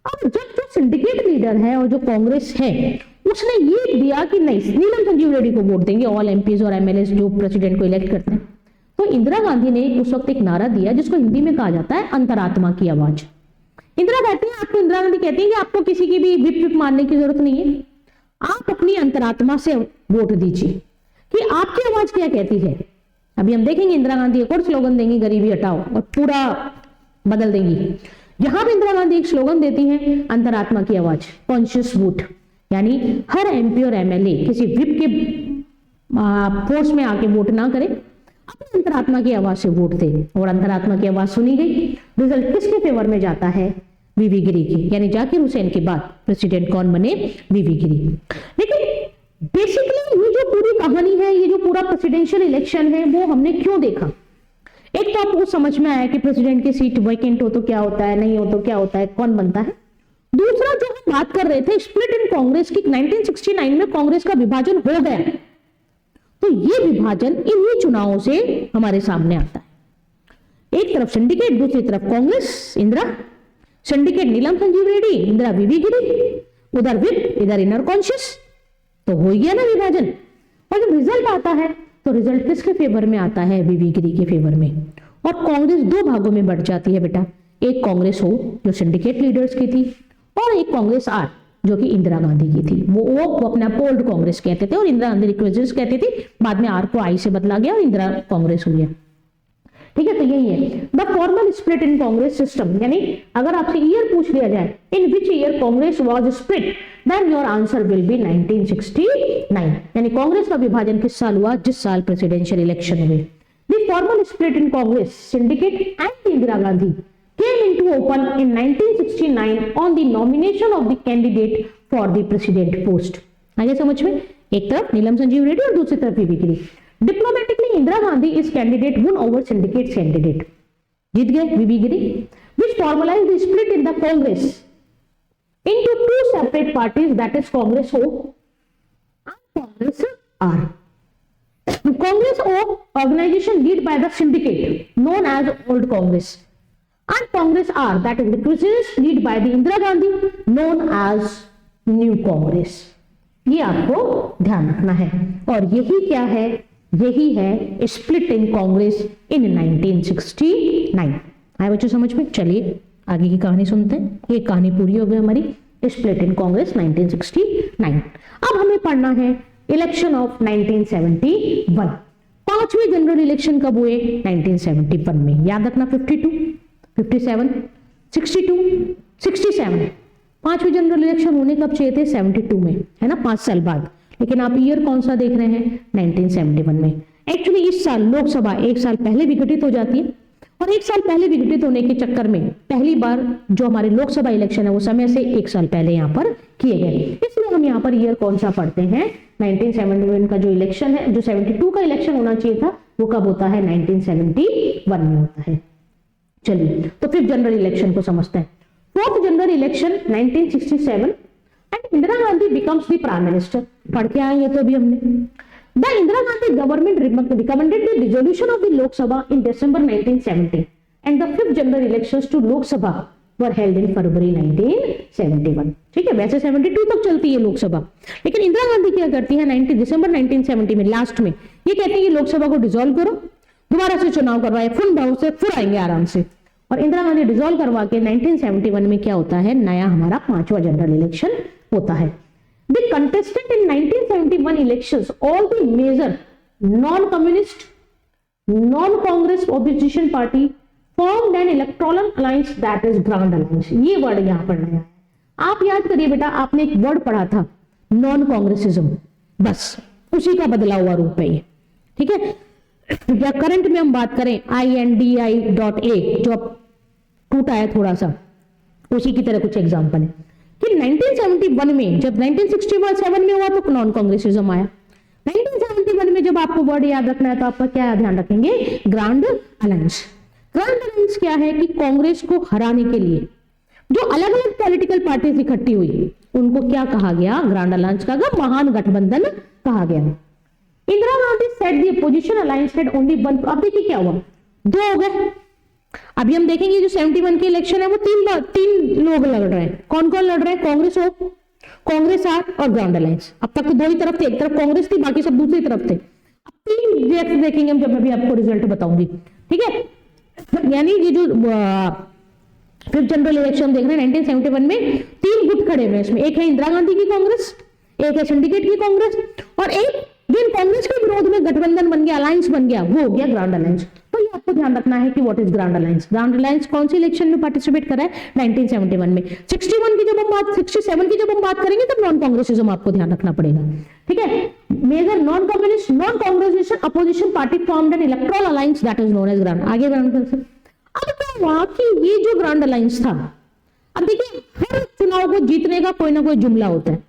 अब जब जो syndicate leader है और जो कांग्रेस है उसने ये दिया कि नहीं, नीलम संजीव रेड्डी को वोट देंगे, ऑल एमपीज और एमएलएस जो प्रेसिडेंट को इलेक्ट करते हैं। तो इंदिरा गांधी ने उस वक्त एक नारा दिया जिसको हिंदी में कहा जाता है अंतरात्मा की आवाज। इंदिरा गांधी कहती है कि आपको किसी की भी विप मानने की जरूरत नहीं है, आप अपनी अंतरात्मा से वोट दीजिए कि आपकी आवाज क्या कहती है। अभी हम देखेंगे इंदिरा गांधी एक और स्लोगन देंगी, गरीबी हटाओ, और पूरा बदल देंगी। यहां पर इंदिरा गांधी एक स्लोगन देती है अंतरात्मा की आवाज, कॉन्शियस वोट, यानी हर एमपी और एमएलए किसी विप के फोर्स में आके वोट ना करे, अपनी अंतरात्मा की आवाज से वोट दे। और अंतरात्मा की आवाज सुनी गई। रिजल्ट किसके फेवर में जाता है? बीबी गिरी की, यानी जाकिर हुसैन के बाद प्रेसिडेंट कौन बने? बीबी गिरी। लेकिन बेसिकली ये जो पूरी कहानी है, ये जो पूरा प्रेसिडेंशियल इलेक्शन है, वो हमने क्यों देखा? एक तो आपको समझ में आया कि प्रेसिडेंट की सीट वैकेंट हो तो क्या होता है, नहीं हो तो क्या होता है, कौन बनता है। दूसरा जो हम बात कर रहे थे स्प्लिट इन कांग्रेस की, 1969 में कांग्रेस का विभाजन हो गया, तो ये विभाजन इन्हीं चुनावों से हमारे सामने आता है। एक तरफ सिंडिकेट, दूसरी तरफ कांग्रेस इंदिरा, सिंडिकेट नीलम संजीव रेड्डी, इंदिरा बीबी गिरी, उधर विप, इधर इनर कॉन्शियस, तो हो गया ना विभाजन। और जब रिजल्ट आता है तो रिजल्ट किसके फेवर में आता है? बीबी गिरी के फेवर में। और कांग्रेस दो भागों में बढ़ जाती है बेटा, एक कांग्रेस हो जो सिंडिकेट लीडर्स की थी और एक कांग्रेस आर जो कि इंदिरा गांधी की थी। वो अपना पोल्ड कांग्रेस कहते थे और इंदिरा गांधी रिक्वेस्ट कहती थी। बाद में आर को आई से बदला गया और इंदिरा कांग्रेस हो गया। ठीक है, तो यही है the formal split in Congress system. यानी अगर आपसे ईयर पूछ लिया जाए in which year Congress was split, then your answer will be 1969। यानी कांग्रेस का विभाजन किस साल हुआ? जिस साल प्रेसिडेंशियल इलेक्शन हुए। The formal split in Congress, syndicate and Indira Gandhi came into open in 1969 on the nomination of the candidate for the president post. आगे समझ में, एक तरफ नीलम संजीव रेड्डी और दूसरी तरफ V V Giri. Diplomatically Indira Gandhi is candidate won over syndicate candidate, जीत गए बीबी गिरी, which formalized the split in the Congress into two separate parties, that is Congress O and Congress R. Congress O organization led by the syndicate known as Old Congress. And Congress R, that is the president led by the Indira Gandhi, known as New Congress. ये आपको ध्यान रखना है। और यही क्या है? यही है स्प्लिट इन कांग्रेस इन 1969। आए बच्चों समझ में? चलिए आगे की कहानी सुनते हैं। ये कहानी पूरी हो गई हमारी स्प्लिट इन कांग्रेस 1969। अब हमें पढ़ना है इलेक्शन ऑफ 1971। पांचवें जनरल इलेक्शन कब हुए? 1971 में। याद रखना 52, 57, 62, 67। पांचवें जनरल इलेक्शन होने कब चाहिए थे? 72 में, है ना, 5 साल बाद। लेकिन आप ईयर कौन सा देख रहे हैं? 1971 में। एक्चुअली इस साल लोकसभा एक साल पहले विघटित हो जाती है और एक साल पहले विघटित होने के चक्कर में पहली बार जो हमारे लोकसभा इलेक्शन है वो समय से एक साल पहले यहाँ पर किए गए। इसलिए हम यहाँ पर ईयर कौन सा पढ़ते हैं? 1971 का जो इलेक्शन है, जो 72 का इलेक्शन होना चाहिए था, वो कब होता है? 1971 में होता है। चलिए तो फिफ्थ जनरल इलेक्शन को समझते हैं। Fourth general election 1967 and Indira Gandhi becomes the prime minister. पढ़ के आए ये तो अभी हमने। The Indira Gandhi government recommended the dissolution of the Lok Sabha in December 1970 and the fifth general elections to Lok Sabha were held in February 1971। ठीक है, वैसे 72 तक चलती है लोकसभा, लेकिन इंदिरा गांधी क्या करती है? दिसंबर 1970 में लास्ट में ये कहती है कि लोकसभा को डिसॉल्व करो, दोबारा से चुनाव करवाए, फुल भाव से फिर आएंगे आराम से। और इंदिरा गांधी डिसॉल्व करवा के 1971 में क्या होता है, नया हमारा 5वां जनरल इलेक्शन होता है। The contestant in 1971 elections all the major non communist non Congress opposition party formed an electoral alliance that is grand alliance. ये वर्ड यहां पर नया है। आप याद करिए बेटा, आपने एक वर्ड पढ़ा था नॉन कांग्रेसिज्म, बस उसी का बदला हुआ रूप है ये, ठीक है। या करंट में हम बात करें INDI.A जो अब टूटा है थोड़ा सा, उसी की तरह कुछ एग्जांपल है कि 1971 में जब 1967 में हुआ तो नॉन कांग्रेसिज्म आया। 1971 में जब आपको वर्ड याद रखना है तो आपका क्या ध्यान रखेंगे, ग्रांड अलायंस। ग्रांड अलायंस क्या है कि कांग्रेस को हराने के लिए जो अलग अलग पॉलिटिकल पार्टीज इकट्ठी हुई उनको क्या कहा गया, ग्रांड अलायंस का महान गठबंधन कहा गया। Indira Gandhi set the opposition alliance had only one. अब देखिए क्या हुआ, दो हो गए। अभी हम देखेंगे जो 71 के इलेक्शन है वो तीन लोग लड़ रहे हैं। कौन कौन लड़ रहे हैं, कांग्रेस आर और ग्रांड अलायंस। अब तक तो दो ही तरफ थे, एक तरफ कांग्रेस थी, बाकी सब दूसरी तरफ थे। अब तीन देखेंगे हम जब मैं भी आपको रिजल्ट बताऊंगी, ठीक है। यानी ये जो 5th जनरल इलेक्शन देख रहे हैं 1971 में, तीन गुट खड़े हुए हैं इसमें। एक है इंदिरा गांधी की कांग्रेस, एक है सिंडिकेट की कांग्रेस, और एक जो इन कांग्रेस के विरोध में गठबंधन बन गया, अलायंस बन गया, वो हो गया ग्रांड अलायंस। तो ये आपको ध्यान रखना है कि what is grand alliance. Grand alliance कौन सी इलेक्शन में पार्टिसिपेट करा है, 1971 में। 67 की जब हम बात करेंगे तब नॉन कांग्रेसिज्म आपको ध्यान रखना पड़ेगा, ठीक है। Major non communist non congressian opposition party formed an electoral alliance that is known as grand. आगे ग्रांड अलायंस। अब क्या हुआ कि ये जो ग्रांड अलायंस था, अब देखिए हर चुनाव को जीतने का कोई ना कोई जुमला होता है,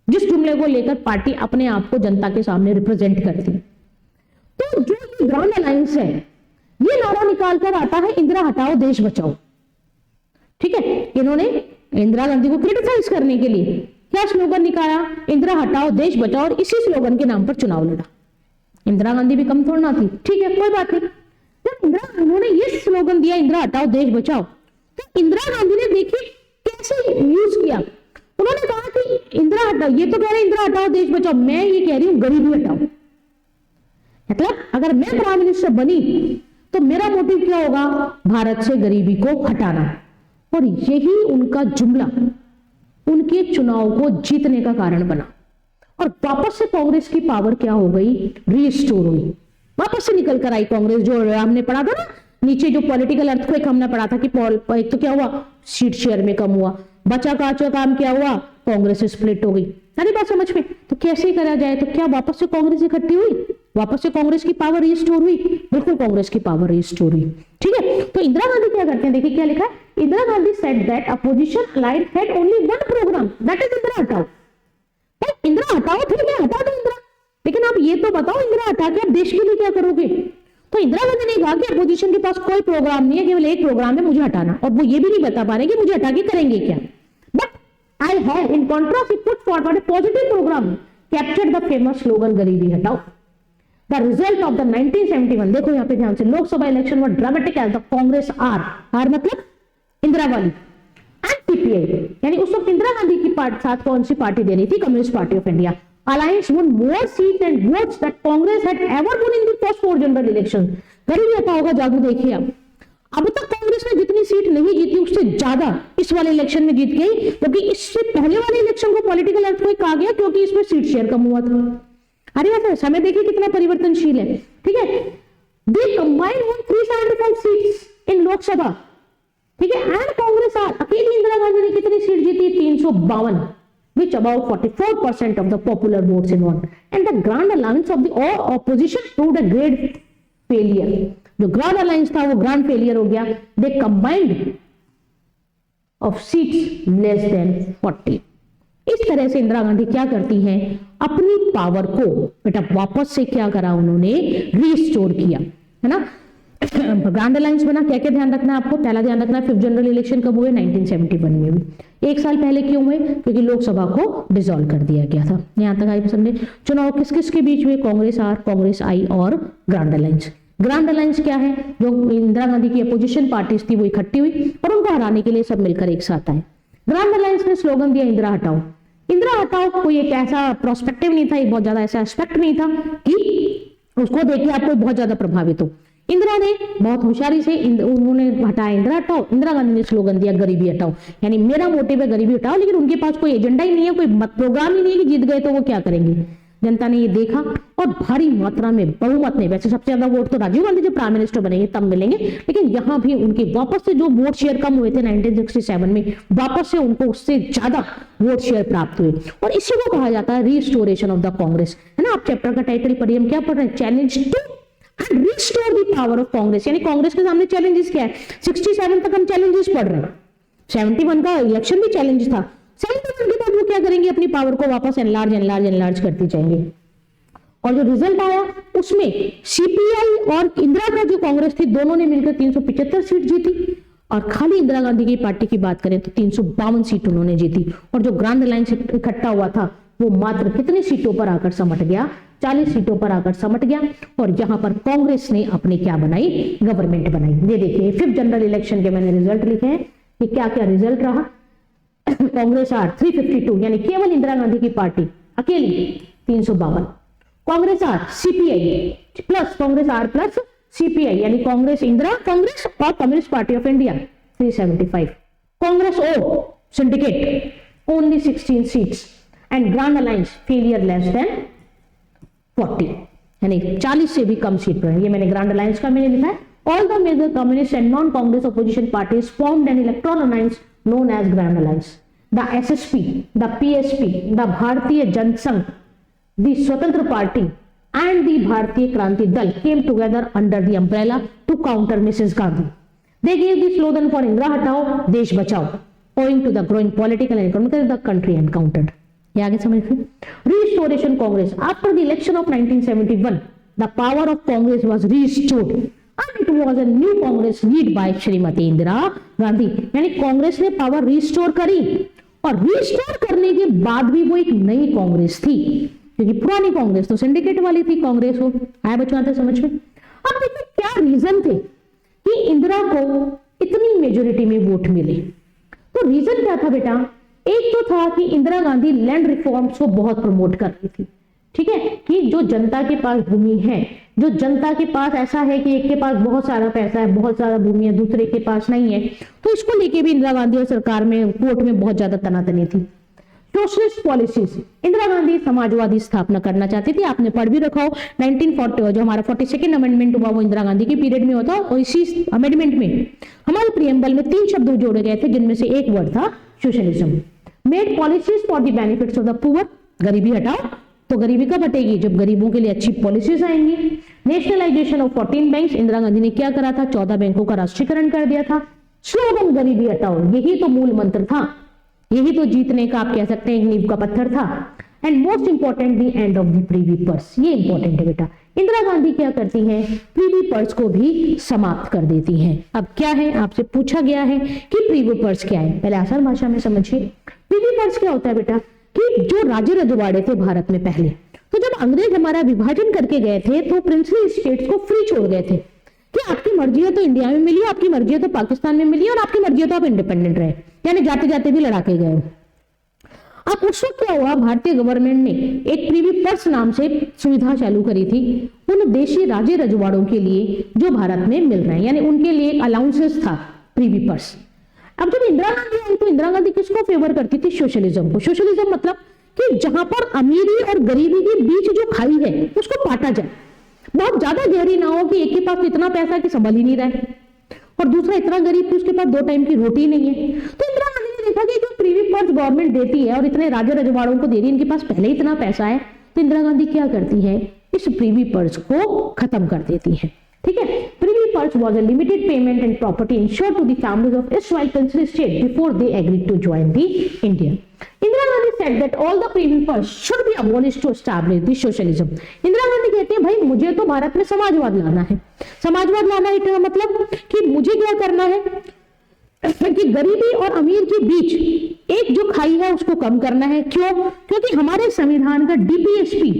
जिस जुमले को लेकर पार्टी अपने आप को जनता के सामने रिप्रेजेंट करती है। तो जो ये ग्रांड अलायंस है ये नारा निकाल कर आता है इंदिरा हटाओ देश बचाओ, ठीक है। इन्होंने इंदिरा गांधी को क्रिटिसाइज करने के लिए क्या स्लोगन निकाला, इंदिरा हटाओ देश बचाओ, और इसी स्लोगन के नाम पर चुनाव लड़ा। इंदिरा गांधी भी कम थोड़ा ना थी, ठीक है, कोई बात नहीं। जब उन्होंने ये स्लोगन दिया इंदिरा हटाओ देश बचाओ, तो इंदिरा गांधी ने देखिए कैसे यूज किया। उन्होंने कहा कि इंदिरा हटाओ, ये तो कह रहे हैं इंदिरा हटाओ देश बचाओ, मैं ये कह रही हूं गरीबी हटाओ। मतलब अगर मैं प्राइम मिनिस्टर बनी तो मेरा मोटिव क्या होगा, भारत से गरीबी को हटाना। और यही उनका जुमला उनके चुनाव को जीतने का कारण बना। और वापस से कांग्रेस की पावर क्या हो गई, रीस्टोर हुई, वापस से निकल कर आई कांग्रेस। जो हमने पढ़ा था ना नीचे, जो पॉलिटिकल अर्थक्वेक हमने पढ़ा था कि एक तो क्या हुआ, सीट शेयर में कम हुआ, बचा काचा काम क्या हुआ, कांग्रेस स्प्लिट हो गई। सारी बात समझ में। तो कैसे करा जाए, तो क्या वापस से कांग्रेस इकट्ठी हुई, वापस से कांग्रेस की पावर रिस्टोर हुई, बिल्कुल कांग्रेस की पावर रिस्टोर हुई, ठीक है। तो इंदिरा गांधी क्या करते हैं, देखिए क्या लिखा है, Indira Gandhi said that opposition alliance had only one programme that is Indira हटाओ। इंदिरा हटाओ, ठीक है, हटा दो इंदिरा, लेकिन आप ये तो बताओ इंदिरा हटा के आप देश के लिए क्या करोगे। तो इंदिरा गांधी ने कहा कि अपोजिशन के पास कोई प्रोग्राम नहीं है, केवल एक प्रोग्राम है, मुझे हटाना। और वो ये भी नहीं बता पा रहे कि मुझे हटा के करेंगे क्या। But I have, in contrast, he put forward a positive program, captured the famous slogan गरीबी हटाओ। The result of the 1971, देखो यहाँ पे ध्यान से, Lok Sabha election were dramatic as the Congress R मतलब इंदिरा गांधी एंड सीपीआई, यानी उस वक्त इंदिरा गांधी की साथ कौन सी पार्टी दे रही थी, communist party of India. Alliance won more seats and votes that Congress had ever won in the first 4 general elections। गरीबी हटाओ का जादू देखिए आप। अब तक कांग्रेस ने जितनी सीट नहीं जीती उससे ज्यादा इस वाले इलेक्शन में जीत गई, क्योंकि इससे पहले वाले इलेक्शन को पॉलिटिकल अर्थक्वेक कहा गया क्योंकि इसमें सीट शेयर कम हुआ था। अरे बात समय देखिए कितना परिवर्तनशील है, ठीक है। They combined won 375 seats in Lok Sabha, ठीक है, एंड कांग्रेस अकेली इंदिरा गांधी ने कितनी सीट जीती, 352, which about 44% of the popular votes in one, and the grand alliance of the opposition proved a great failure। जो ग्रांड अलायंस था वो ग्रांड फेलियर हो गया। They combined of seats less than 40। इस तरह से इंदिरा गांधी क्या करती हैं, अपनी पावर को बेटा वापस से क्या करा उन्होंने, रीस्टोर किया, है ना। ग्रांड अलायंस बना, क्या क्या ध्यान रखना है आपको, पहला ध्यान रखना है 5th जनरल इलेक्शन कब हुए, 1971 में भी। एक साल पहले क्यों हुए, क्योंकि लोकसभा को डिसॉल्व कर दिया गया था। यहां तक आई समझे। चुनाव किस किस के बीच हुए, कांग्रेस आर, कांग्रेस आई और ग्रांड अलायंस। ग्रांड अलायंस क्या है, जो इंदिरा गांधी की अपोजिशन पार्टीज थी वो इकट्ठी हुई और उनको हराने के लिए सब मिलकर एक साथ आए। ग्रांड अलायंस ने स्लोगन दिया इंदिरा हटाओ। इंदिरा हटाओ कोई एक ऐसा प्रोस्पेक्टिव नहीं था, बहुत ज्यादा ऐसा एस्पेक्ट नहीं था कि उसको देख के आपको बहुत ज्यादा प्रभावित हो। इंदिरा ने बहुत होशियारी से उन्होंने हटाया इंदिरा हटाओ, इंदिरा गांधी ने स्लोगन दिया गरीबी हटाओ, यानी मेरा मोटिव है गरीबी हटाओ, लेकिन उनके पास कोई एजेंडा ही नहीं है, कोई प्रोग्राम ही नहीं है कि जीत गए तो वो क्या करेंगे। जनता ने ये देखा और भारी मात्रा में बहुमत में, वैसे सबसे ज्यादा वोट तो राजीव गांधी जब प्राइम मिनिस्टर बनेंगे तब मिलेंगे, लेकिन यहां भी उनके वापस से जो वोट शेयर कम हुए थे 1967 में, वापस से उनको उससे ज्यादा वोट शेयर प्राप्त हुए। और इसी को कहा जाता है रिस्टोरेशन ऑफ द कांग्रेस, है ना। आप चैप्टर का टाइटल पढ़िए, हम क्या पढ़ रहे हैं, challenge to restore the power of Congress, यानी कांग्रेस के सामने चैलेंजेस क्या है। 67 तक हम चैलेंजेस पढ़ रहे हैं, 71 का इलेक्शन भी चैलेंज था, 71 के बाद वो क्या करेंगे, अपनी पावर को वापस एनलार्ज करती जाएंगे। और जो रिजल्ट आया उसमें सीपीआई और इंदिरा का जो कांग्रेस थी, दोनों ने मिलकर 375 सीट जीती, और खाली इंदिरा गांधी की पार्टी की बात करें तो 352 सीट उन्होंने जीती। और जो ग्रांड अलायंस इकट्ठा हुआ था वो मात्र कितनी सीटों पर आकर समट गया, 40 सीटों पर आकर समट गया। और यहां पर कांग्रेस ने अपनी क्या बनाई, गवर्नमेंट बनाई। ये देखिए 5th जनरल इलेक्शन के मैंने रिजल्ट लिखे हैं कि क्या क्या रिजल्ट रहा। कांग्रेस आर 352, यानी केवल इंदिरा गांधी की पार्टी अकेली 352, Congress R CPI plus Congress R plus CPI, यानी कांग्रेस इंदिरा कांग्रेस और communist party of India 375, Congress O syndicate only 16 seats, and grand alliance failure less than 40, यानी 40 से भी कम सीट पर। ये मैंने ग्रांड अलायंस का मैंने लिखा है। All the major communist and non Congress opposition parties formed an electoral alliance known as Grand Alliance. The SSP, the PSP, the Bharatiya Janasangh, the Swatantra Party and the Bharatiya Kranti Dal came together under the umbrella to counter Mrs. Gandhi. They gave the slogan for Indira Hatao, Desh Bachao. Owing to the growing political and economic crisis, the country encountered. ये आगे समझ लीजिए। Restoration Congress. After the election of 1971, the power of Congress was restored. And it was a new Congress led by Shrimati Indira Gandhi, यानी कांग्रेस ने power restore करी, और restore करने के बाद भी वो एक नई कांग्रेस थी, क्योंकि पुरानी कांग्रेस तो सिंडिकेट वाली थी कांग्रेस। हो आया बच्चों आते समझ में। अब देखिए क्या रीजन थे कि इंदिरा को इतनी मेजोरिटी में वोट मिले। तो रीजन क्या था बेटा, एक तो था कि इंदिरा गांधी लैंड रिफॉर्म्स को बहुत प्रमोट कर रही थी, ठीक है, कि जो जनता के पास भूमि है, जो जनता के पास ऐसा है कि एक के पास बहुत सारा पैसा है, बहुत सारा भूमि है, दूसरे के पास नहीं है, तो इसको लेके भी इंदिरा गांधी और सरकार में कोर्ट में बहुत ज्यादा तनातनी थी। सोशलिस्ट पॉलिसीज, इंदिरा गांधी समाजवादी स्थापना करना चाहती थी। आपने पढ़ भी रखा हो 1940 जो हमारा 42nd अमेंडमेंट हुआ वो इंदिरा गांधी के पीरियड में होता, और इसी अमेंडमेंट में हमारे प्रियम्बल में 3 शब्द जोड़े गए थे, जिनमें से एक वर्ड था socialism. Made policies for the benefits of the poor, गरीबी हटाओ, तो गरीबी कब हटेगी, जब गरीबों के लिए अच्छी पॉलिसीज आएंगी। Nationalisation of 14 banks, Indira Gandhi ने क्या करा था, 14 बैंकों का राष्ट्रीयकरण कर दिया था। स्लोगन गरीबी हटाओ, यही तो मूल मंत्र था, यही तो जीतने का आप कह सकते हैं एक नींव का पत्थर था। And most important the end of the Privi purse, ये इंपॉर्टेंट है बेटा। इंदिरा गांधी क्या करती हैं, प्रीवी पर्स को भी समाप्त कर देती हैं। अब क्या है, आपसे पूछा गया है कि प्रीवी पर्स क्या है, पहले आसान भाषा में समझिए। प्रीवी पर्स क्या होता है बेटा, कि जो राजे रजवाड़े थे भारत में पहले, तो जब अंग्रेज हमारा विभाजन करके गए थे तो प्रिंसली स्टेट्स को फ्री छोड़ गए थे कि आपकी मर्जी है तो इंडिया में मिली, आपकी मर्जी है तो पाकिस्तान में मिली, और आपकी मर्जी है तो आप इंडिपेंडेंट रहे, यानी जाते जाते भी लड़ा के गए। अब उस वक्त क्या हुआ, भारतीय गवर्नमेंट ने एक प्रीवी पर्स नाम से सुविधा चालू करी थी उन देशी राजे रजवाड़ों के लिए जो भारत में मिल रहे हैं, यानी उनके लिए एक अलाउंसेस था प्रीवी पर्स। अब जब इंदिरा गांधी आई तो इंदिरा गांधी किसको फेवर करती थी, सोशलिज्म को। सोशलिज्म मतलब कि जहां पर अमीरी और गरीबी के बीच जो खाई है उसको पाटा जाए, बहुत ज्यादा गहरी ना हो कि एक के पास इतना पैसा कि संभल ही नहीं रहा है और दूसरा इतना गरीब कि उसके पास 2 टाइम की रोटी नहीं है। तो इंदिरा गांधी ने देखा कि जो प्रीवी पर्स गवर्नमेंट देती है और इतने राजा रजवाड़ों को दे रही है, इनके पास पहले इतना पैसा है, तो इंदिरा गांधी क्या करती है, इस प्रीवी पर्स को खत्म कर देती है। ठीक है, Privi purse was a limited payment and property insured to the families of erstwhile princely state before they agreed to join the India. Indira Gandhi said that all the privy purse should be abolished to establish the socialism. Indira Gandhi कहते हैं भाई मुझे तो भारत में समाजवाद लाना है। समाजवाद लाना है मतलब कि मुझे क्या करना है कि गरीबी और अमीर के बीच एक जो खाई है उसको कम करना है। क्यों? क्योंकि हमारे संविधान का डीपीएसपी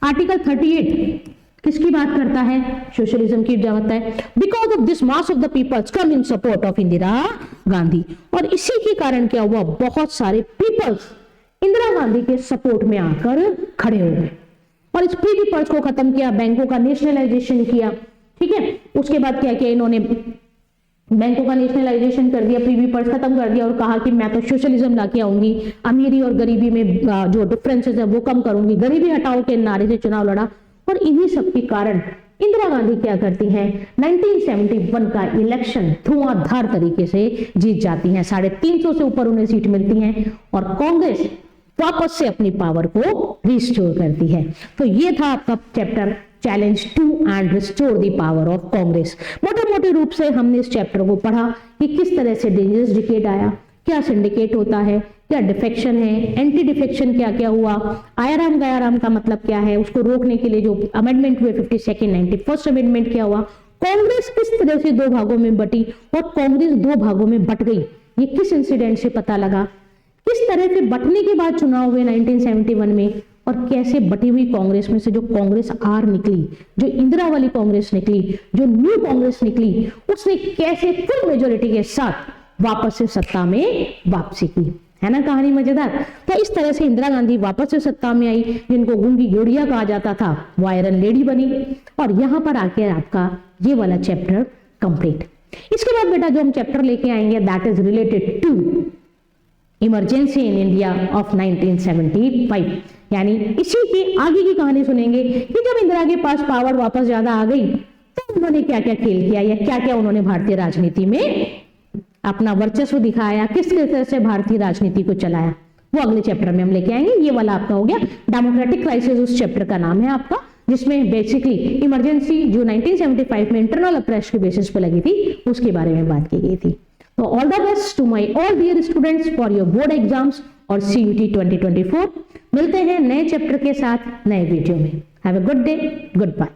आर्टिकल 38 किसकी बात करता है? सोशलिज्म की बताता है। Because of this mass of the peoples come in support of Indira Gandhi, और इसी के कारण क्या हुआ, बहुत सारे पीपल्स इंदिरा गांधी के सपोर्ट में आकर खड़े हो गए। और इस प्रीवी पर्स को खत्म किया, बैंकों का नेशनलाइजेशन किया, ठीक है। उसके बाद क्या किया इन्होंने, बैंकों का नेशनलाइजेशन कर दिया, प्रीवी पर्स खत्म कर दिया और कहा कि मैं तो सोशलिज्म लाके आऊंगी, अमीरी और गरीबी में जो डिफरेंसेस है वो कम करूंगी, गरीबी हटाओ के नारे से चुनाव लड़ा। और इन्हीं सब के कारण इंदिरा गांधी क्या करती हैं, 1971 का इलेक्शन धुआंधार तरीके से जीत जाती हैं, 350 से ऊपर उन्हें सीट मिलती हैं और कांग्रेस वापस से अपनी पावर को रिस्टोर करती है। तो ये था आपका chapter challenge 2 and restore the power of Congress. मोटे मोटे रूप से हमने इस चैप्टर को पढ़ा कि किस तरह से डेंजरस डिकेड आया, क्या सिंडिकेट होता है, क्या डिफेक्शन है, एंटी डिफेक्शन क्या क्या हुआ, आयाराम गयाराम का मतलब क्या है, उसको रोकने के लिए जो अमेंडमेंट हुए 52nd 91st अमेंडमेंट क्या हुआ, कांग्रेस किस तरह से 2 भागों में बटी और कांग्रेस 2 भागों में बट गई, ये किस इंसिडेंट से पता लगा, किस तरह से बटने के बाद चुनाव हुए 1971 में और कैसे बटी हुई कांग्रेस में से जो कांग्रेस आर निकली, जो इंदिरा वाली कांग्रेस निकली, जो न्यू कांग्रेस निकली, उसने कैसे फुल मेजोरिटी के साथ वापस से सत्ता में वापसी की, है ना कहानी मजेदार। तो इस तरह से इंदिरा गांधी वापस से सत्ता में आई, जिनको गूंगी गुड़िया कहा जाता था वो आयरन लेडी बनी और यहां पर आके आपका ये वाला चैप्टर कंप्लीट। इसके बाद बेटा जो हम चैप्टर लेके आएंगे that is related to emergency in India of 1975, यानी इसी की आगे की कहानी सुनेंगे कि जब इंदिरा के पास पावर वापस ज्यादा आ गई तो उन्होंने क्या क्या खेल किया या क्या क्या उन्होंने भारतीय राजनीति में अपना वर्चस्व दिखाया, किस तरह से भारतीय राजनीति को चलाया, वो अगले चैप्टर में हम लेके आएंगे। ये वाला आपका हो गया डेमोक्रेटिक क्राइसिस, उस चैप्टर का नाम है आपका, जिसमें बेसिकली इमरजेंसी जो 1975 में इंटरनल अप्रेस के बेसिस पे लगी थी उसके बारे में बात की गई थी। तो all the best to my all dear students for your board exams और CUT 2024। मिलते हैं नए चैप्टर के साथ नए वीडियो में। Have a good day, good bye.